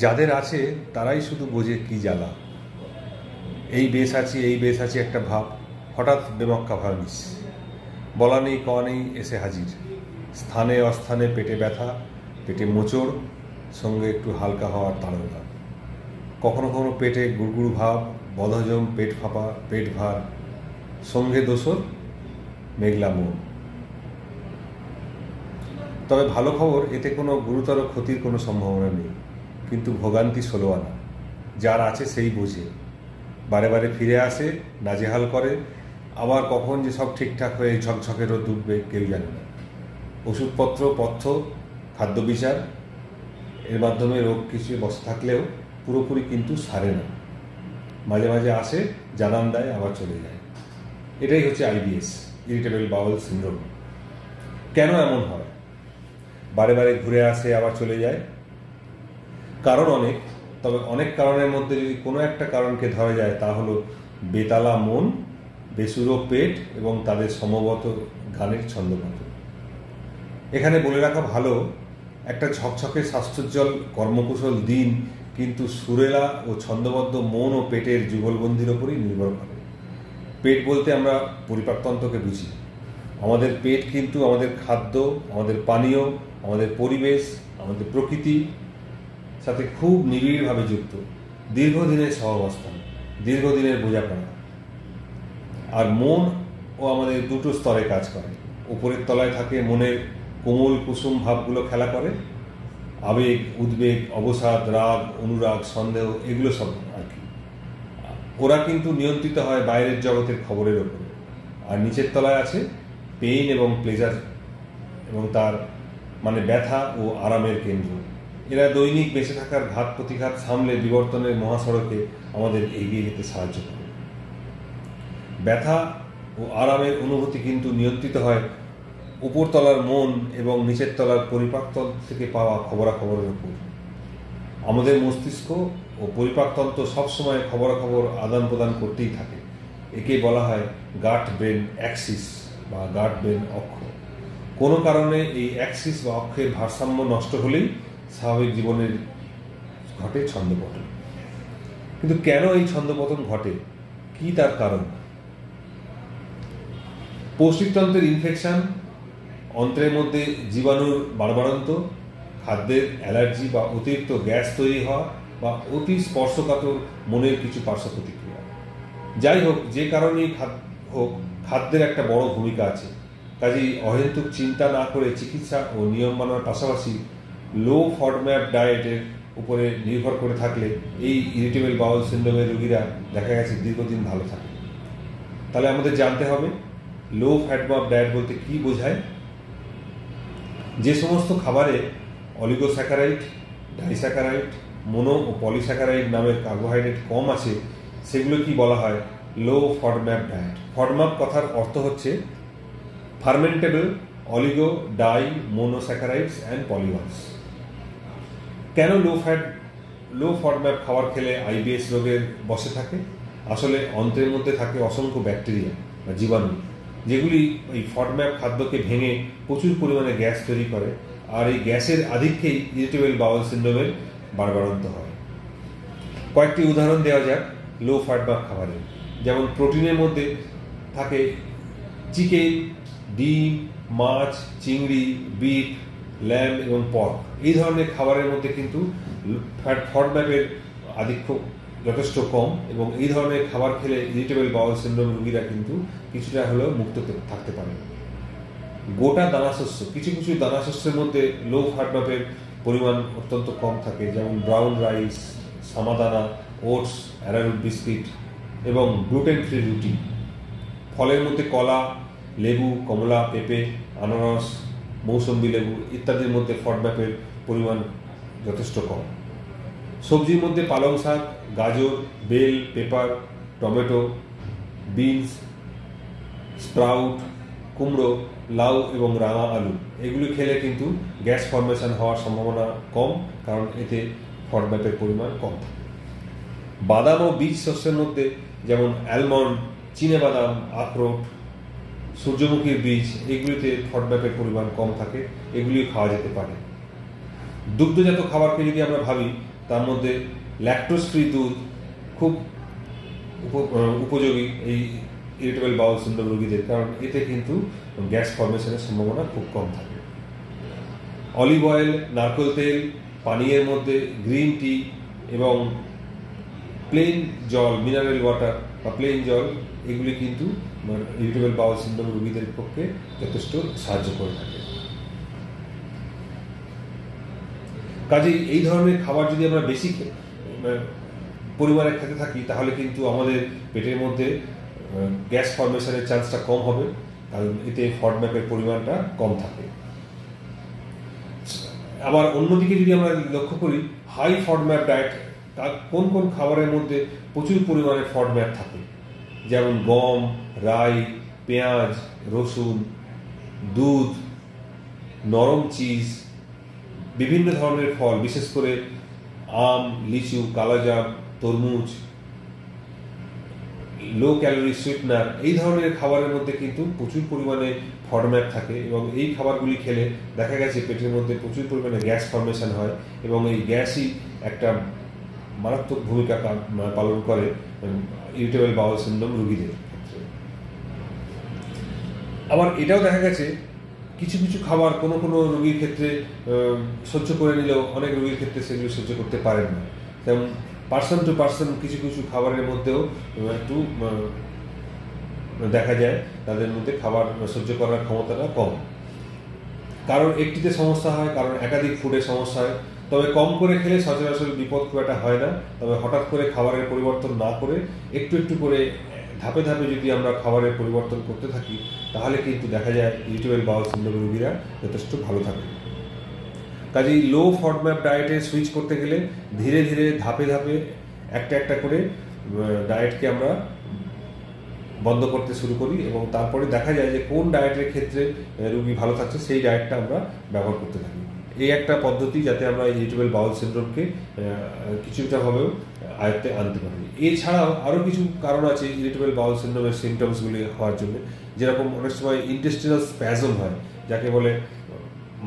যাদের আছে তারাই শুধু বোঝে কি জ্বালা। এই বেশ আছি একটা ভাব, হঠাৎ বেমক্কা ভাবিস, বলা নেই কওয়া নেই এসে হাজির। স্থানে অস্থানে পেটে ব্যথা, পেটে মোচড়, সঙ্গে একটু হালকা হওয়ার তাড়না। কখনো কখনো পেটে গুড়গুড় ভাব, বদহজম, পেট ফাঁপা, পেট ভার, সঙ্গে দোসর মেঘলা মন। তবে ভালো খবর, এতে কোনো গুরুতর ক্ষতির কোনো সম্ভাবনা নেই, কিন্তু ভোগান্তি 16 আনা। যার আছে সেই বোঝে, বারে বারে ফিরে আসে, নাজেহাল করে, আবার কখন যে সব ঠিকঠাক হয়ে ঝকঝকে রোদ উঠবে কেউ জানে না। ওষুধপত্র, পথ্য, খাদ্য বিচার, এর মাধ্যমে রোগ কিছু বসে থাকলেও পুরোপুরি কিন্তু সারে না। মাঝে মাঝে আসে, জানান দেয়, আবার চলে যায়। এটাই হচ্ছে আইবিএস, ইরিটেবল বাউল সিনড্রোম। কেন এমন হয়? বারে বারে ঘুরে আসে, আবার চলে যায়। কারণ অনেক, তবে অনেক কারণের মধ্যে যদি কোনো একটা কারণকে ধরা যায় তা হলো বেতালা মন, বেসুরো পেট এবং তাদের সমবত গানের ছন্দপথ। এখানে বলে রাখা ভালো, একটা ঝকঝকে স্বাস্থ্যোজ্জ্বল কর্মকুশল দিন কিন্তু সুরেলা ও ছন্দবদ্ধ মন ও পেটের যুগলবন্দির ওপরই নির্ভর করে। পেট বলতে আমরা পরিপাকতন্ত্রকে বুঝি। আমাদের পেট কিন্তু আমাদের খাদ্য, আমাদের পানীয়, আমাদের পরিবেশ, আমাদের প্রকৃতি সাথে খুব নিবিড়ভাবে যুক্ত। দীর্ঘদিনের সহাবস্থান, দীর্ঘদিনের বোঝাপড়া। আর মন ও আমাদের দুটো স্তরে কাজ করে। উপরের তলায় থাকে মনের কোমল কুসুম ভাবগুলো খেলা করে, আবেগ, উদ্বেগ, অবসাদ, রাগ, অনুরাগ, সন্দেহ, এগুলো সব আর কি। ওরা কিন্তু নিয়ন্ত্রিত হয় বাইরের জগতের খবরের ওপরে। আর নিচের তলায় আছে পেইন এবং প্লেজার, এবং তার মানে ব্যথা ও আরামের কেন্দ্র। এরা দৈনিক বেঁচে থাকার ঘাত প্রতিঘাত সামলে বিবর্তনের মহাসড়কে আমাদের এগিয়ে যেতে সাহায্য করে। ব্যথা ও আরামের অনুভূতি কিন্তু নিয়ন্ত্রিত হয় উপরতলার মন এবং নিচের তলার পরিপাকতন্ত্র থেকে পাওয়া খবরাখবরের উপর। আমাদের মস্তিষ্ক ও পরিপাকতন্ত্র সবসময় খবরাখবর আদান প্রদান করতেই থাকে। একে বলা হয় গাট ব্রেন অ্যাক্সিস বা গাট ব্রেন অক্ষ। কোনো কারণে এই অ্যাক্সিস বা অক্ষের ভারসাম্য নষ্ট হলেই স্বাভাবিক জীবনের ঘটে ছন্দপতন। কিন্তু কেন এই ছন্দপতন ঘটে, কি তার কারণ? পৌষ্টিকতন্ত্রের ইনফেকশন, অন্ত্রের মধ্যে জীবাণুর বাড়বাড়ন্ত, খাদ্যের অ্যালার্জি বা অতিরিক্ত গ্যাস তৈরি হওয়া, বা অতি স্পর্শকাতর মনের কিছু পার্শ্ব প্রতিক্রিয়া। যাই হোক, যে কারণেই হোক, খাদ্যের একটা বড় ভূমিকা আছে। কাজেই অহেতুক চিন্তা না করে চিকিৎসা ও নিয়ম মানার পাশাপাশি লো ফডম্যাপ ডায়েটের উপরে নির্ভর করে থাকলে এই ইরিটেবল বাউল সিনড্রোমের রোগীরা দেখা গেছে দীর্ঘদিন ভালো থাকে। তাহলে আমাদের জানতে হবে লো ফ্যাটম্যাপ ডায়েট বলতে কি বোঝায়। যে সমস্ত খাবারে অলিগোস্যাকারাইড, ডাইস্যাকারাইড, মোনো ও পলিস্যাকারাইড নামের কার্বোহাইড্রেট কম আছে সেগুলো কি বলা হয় লো ফডম্যাপ ডায়েট। ফডম্যাপ কথার অর্থ হচ্ছে fermentable oligo di monosaccharides and polymers. কেন লো ফডম্যাপ খাবার খেলে আইবিএস রোগের বসে থাকে? আসলে অন্ত্রের মধ্যে থাকে অসংখ্য ব্যাকটেরিয়া বা জীবাণু, যেগুলি ওই ফডম্যাপ খাদ্যকে ভেঙে প্রচুর পরিমাণে গ্যাস তৈরি করে। আর এই গ্যাসের আধিক্যেই ইরিটেবল বাউল সিনড্রোমের বাড়বাড়ন্ত হয়। কয়েকটি উদাহরণ দেওয়া যাক লো ফডম্যাপ খাবারের। যেমন প্রোটিনের মধ্যে থাকে চিকেন, ডিম, মাছ, চিংড়ি, বিফ, ল্যাম্ব এবং পর্ক। এই ধরনের খাবারের মধ্যে কিন্তু ফডম্যাপের আধিক্য যথেষ্ট কম, এবং এই ধরনের খাবার খেলে ইরিটেবল বাউল সিনড্রোম রোগীরা কিন্তু কিছুটা হলেও মুক্ত থাকতে পারে। গোটা দানাশস্য, কিছু কিছু দানাশস্যের মধ্যে লো ফডম্যাপের পরিমাণ অত্যন্ত কম থাকে, যেমন ব্রাউন রাইস, সামাদানা, ওটস, অ্যারারুট বিস্কিট এবং গ্লুটেন ফ্রি রুটি। ফলের মধ্যে কলা, লেবু, কমলা, পেঁপে, আনারস, মৌসম্বি লেবু ইত্যাদির মধ্যে ফডম্যাপের পরিমাণ যথেষ্ট কম। সবজির মধ্যে পালং শাক, গাজর, bell, pepper, tomato, beans, sprout, কুমড়ো, লাউ এবং রাঙা আলু এগুলি খেলে কিন্তু গ্যাস ফর্মেশন হওয়ার সম্ভাবনা কম, কারণ এতে ফডম্যাপের পরিমাণ কম থাকে। বাদাম ও বীজ শস্যের মধ্যে যেমন অ্যালমন্ড, চিনেবাদাম, আখরোট, সূর্যমুখীর বীজ, এগুলিতে ফডম্যাপের পরিমাণ কম থাকে, এগুলি খাওয়া যেতে পারে। দুগ্ধজাত খাবারকে যদি আমরা ভাবি তার মধ্যে ল্যাকটোজ ফ্রি দুধ খুব উপযোগী এই ইরিটেবল বাউল সিনড্রোম রোগীদের, কারণ এতে কিন্তু গ্যাস ফর্মেশনের সম্ভাবনা খুব কম থাকে। অলিভ অয়েল, নারকেল তেল, পানীয়ের মধ্যে গ্রিন টি এবং প্লেন জল, মিনারেল ওয়াটার বা প্লেন জল, এগুলি কিন্তু ইরিটেবল বাউল সিনড্রোম রোগীদের পক্ষে যথেষ্ট সাহায্য করে থাকে। কাজেই এই ধরনের খাবার যদি আমরা বেশি পরিমাণে খেতে থাকি তাহলে কিন্তু আমাদের পেটের মধ্যে গ্যাস ফর্মেশনের চান্সটা কম হবে, কারণ এতে ফডম্যাপের পরিমাণটা কম থাকে। আবার অন্যদিকে যদি আমরা লক্ষ্য করি হাই ফডম্যাপ ডায়েট, কোন কোন খাবারের মধ্যে প্রচুর পরিমাণে ফডম্যাপ থাকে, যেমন গম, রাই, পেঁয়াজ, রসুন, দুধ, নরম চিজ, বিভিন্ন ধরনের ফল, বিশেষ করে আম, লিচু, কালাজাম, তরমুজ, লো ক্যালোরি সুইটনার, এই ধরনের খাবারের মধ্যে কিন্তু প্রচুর পরিমাণে ফডম্যাপ থাকে এবং এই খাবারগুলি খেলে দেখা গেছে পেটের মধ্যে প্রচুর পরিমাণে গ্যাস ফর্মেশন হয় এবং এই গ্যাসই একটা মারাত্মক ভূমিকা পালন করে ইরিটেবল বাউল সিনড্রোম রোগীদের ক্ষেত্রে। আবার এটাও দেখা গেছে কিছু কিছু খাবার কোনো কোনো রোগীর ক্ষেত্রে সহ্য করে নিলেও অনেক রোগীর ক্ষেত্রে সেগুলো সহ্য করতে পারেন না। তেমন পার্সন টু পার্সন কিছু কিছু খাবারের মধ্যেও একটু দেখা যায় তাদের মধ্যে খাবার সহ্য করার ক্ষমতাটা কম, কারণ একটিতে সমস্যা হয়, কারণ একাধিক ফুডের সমস্যা হয়। তবে কম করে খেলে সচরাচর বিপদ খুব একটা হয় না, তবে হঠাৎ করে খাবারের পরিবর্তন না করে একটু একটু করে ধাপে ধাপে যদি আমরা খাবারের পরিবর্তন করতে থাকি তাহলে কিন্তু দেখা যায় ইরিটেবল বাউল সিনড্রোম রোগীরা যথেষ্ট ভালো থাকে। কাজেই লো ফডম্যাপ ডায়েটে সুইচ করতে গেলে ধীরে ধীরে ধাপে ধাপে একটা একটা করে ডায়েটকে আমরা বন্ধ করতে শুরু করি এবং তারপরে দেখা যায় যে কোন ডায়েটের ক্ষেত্রে রোগী ভালো থাকছে সেই ডায়েটটা আমরা ব্যবহার করতে থাকি। এই একটা পদ্ধতি যাতে আমরা ইরিটেবল বাউল সিনড্রোমকে কিছুটা ভাবেও আয়ত্তে আনতে পারি। এছাড়াও আরও কিছু কারণ আছে ইরিটেবল বাউল সিনড্রোমের সিমটমসগুলি হওয়ার জন্য, যেরকম অনেক সময় ইন্টেস্টিনাল স্প্যাজম হয়, যাকে বলে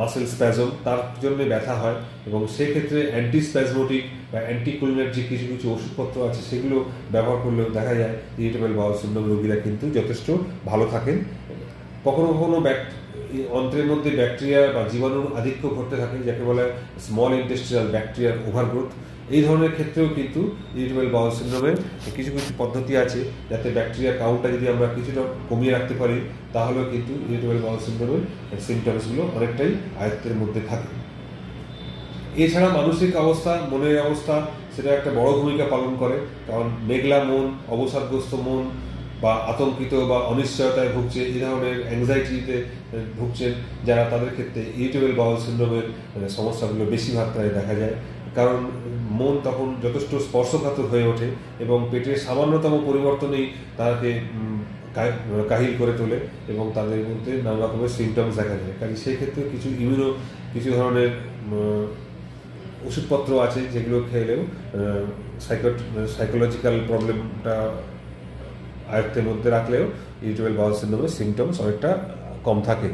মাসেল স্প্যাজম, তার জন্য ব্যথা হয় এবং সেক্ষেত্রে অ্যান্টিস্প্যাজমোটিক বা অ্যান্টিকোলিনার্জিক কিছু কিছু ওষুধপত্র আছে, সেগুলো ব্যবহার করলেও দেখা যায় ইরিটেবল বাউল সিনড্রোম রোগীরা কিন্তু যথেষ্ট ভালো থাকেন। কখনো কখনো অন্ত্রের মধ্যে ব্যাকটেরিয়া বা জীবাণুর আধিক্য ঘটতে থাকে, যাকে বলে স্মল ইন্টেস্টিনাল ব্যাকটেরিয়ার ওভারগ্রোথ। এই ধরনের ক্ষেত্রেও কিন্তু ইরিটেবল বাউল সিনড্রোমের কিছু কিছু পদ্ধতি আছে যাতে ব্যাকটেরিয়া কাউন্টটা যদি আমরা কিছুটা কমিয়ে রাখতে পারি তাহলেও কিন্তু ইরিটেবল বাউল সিনড্রোমের সিমটমসগুলো অনেকটাই আয়ত্তের মধ্যে থাকে। এছাড়া মানসিক অবস্থা, মনের অবস্থা, সেটা একটা বড় ভূমিকা পালন করে, কারণ মেঘলা মন, অবসাদগ্রস্ত মন বা আতঙ্কিত বা অনিশ্চয়তায় ভুগছে, এই ধরনের অ্যাংজাইটিতে ভুগছেন যারা, তাদের ক্ষেত্রে ইরিটেবল বাউল সিনড্রোমের সমস্যাগুলো বেশি মাত্রায় দেখা যায়, কারণ মন তখন যথেষ্ট স্পর্শকাতর হয়ে ওঠে এবং পেটের সামান্যতম পরিবর্তনেই তাকে কাহিল করে তোলে এবং তাদের মধ্যে নানা রকমের সিমটমস দেখা যায়। কাজে সেই ক্ষেত্রে কিছু ধরনের ওষুধপত্র আছে যেগুলো খেলেও সাইকোলজিক্যাল প্রবলেমটা আয়ত্তের মধ্যে রাখলেও ইরিটেবল বাউল সিনড্রোমের সিমটমস অনেকটা কম থাকে।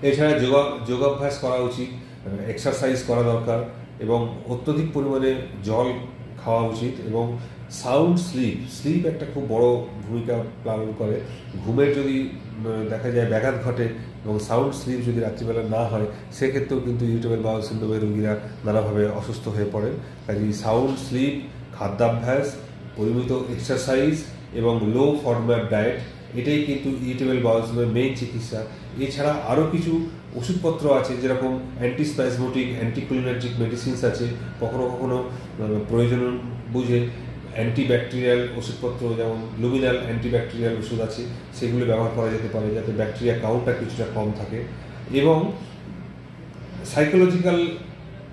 এছাড়া যোগাভ্যাস করা উচিত, এক্সারসাইজ করা দরকার এবং অত্যধিক পরিমাণে জল খাওয়া উচিত এবং সাউন্ড স্লিপ একটা খুব বড় ভূমিকা পালন করে। ঘুমের যদি দেখা যায় ব্যাঘাত ঘটে এবং সাউন্ড স্লিপ যদি রাত্রিবেলা না হয় সেক্ষেত্রেও কিন্তু ইরিটেবল বাউল সিনড্রোমের রোগীরা নানাভাবে অসুস্থ হয়ে পড়েন। কাজেই সাউন্ড স্লিপ, খাদ্যাভ্যাস, পরিমিত এক্সারসাইজ এবং লো ফডম্যাপ ডায়েট, এটাই কিন্তু ইরিটেবল বাউল সিনড্রোমের মেইন চিকিৎসা। এছাড়া আরও কিছু ওষুধপত্র আছে, যেরকম অ্যান্টিস্প্যাজমোটিক, অ্যান্টিকোলিনার্জিক মেডিসিনস আছে, কখনো কখনো প্রয়োজন বুঝে অ্যান্টিব্যাকটেরিয়াল ওষুধপত্র, যেমন লুমিনাল অ্যান্টিব্যাকটেরিয়াল ওষুধ আছে, সেগুলো ব্যবহার করা যেতে পারে যাতে ব্যাকটেরিয়া কাউন্টটা কিছুটা কম থাকে। এবং সাইকোলজিক্যাল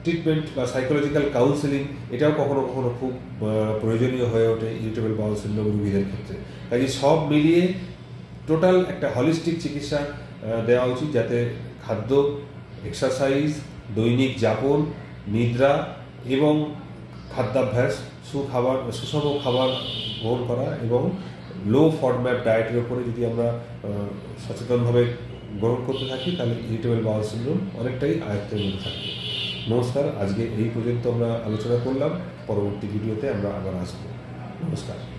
ট্রিটমেন্ট বা সাইকোলজিক্যাল কাউন্সেলিং, এটাও কখনো কখনো খুব প্রয়োজনীয় হয়ে ওঠে ইরিটেবল বাউল সিনড্রোম রোগীদের ক্ষেত্রে। কাজে সব মিলিয়ে টোটাল একটা হলিস্টিক চিকিৎসা দেওয়া উচিত, যাতে খাদ্য, এক্সারসাইজ, দৈনিক যাপন, নিদ্রা এবং খাদ্যাভ্যাস, সুষম খাবার গ্রহণ করা এবং লো ফডম্যাপ ডায়েটের উপরে যদি আমরা সচেতনভাবে গ্রহণ করতে থাকি তাহলে ইরিটেবল বাউল সিনড্রোম অনেকটাই আয়ত্তের মধ্যে থাকবে। নমস্কার, আজকে এই পর্যন্ত আমরা আলোচনা করলাম। পরবর্তী ভিডিওতে আমরা আবার আসবো। নমস্কার।